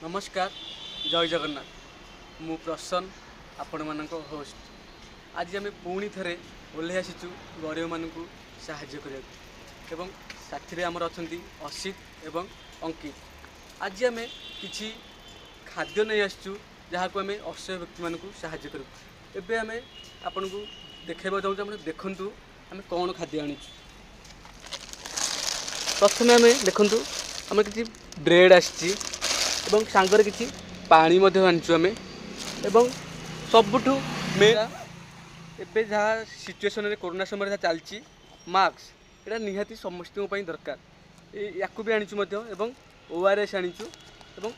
नमस्कार जय जगन्नाथ मु प्रसन्न आपण मानक होस्ट। आज आम पुणी थे ओह्लै आसीचु गरीब मानक साहाय्य करने साथी आमर अच्छा असित एवं अंकित। आज आम कि खाद्य नहीं आसचु जहाँ को आम असहाय व्यक्ति मानक साहाय्य करूँ। एबे आम आपन को देखा चाहूँ देखु आम कौन खाद्य आनीचु। प्रथम आम देखु आम कि ब्रेड आसी सांगर किसी पानी आनीचु आम एवं सबुठु मेन एबे जहाँ सिचुएसन कोरोना समय जहाँ चलती मास्क यहाँ निहाती समस्त दरकार या भी आनीचु एवं ORS आनीचु एवं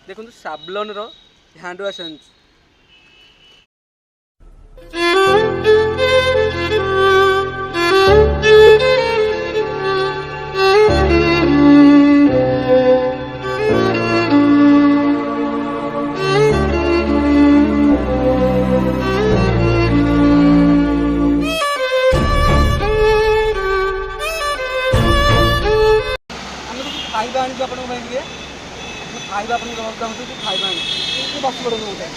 देखो साबलन हैंड वाश आनीचु। खाइबा आनी आप खाइबा आप चाहूँ खाइबा आनी बस पड़ो गोटे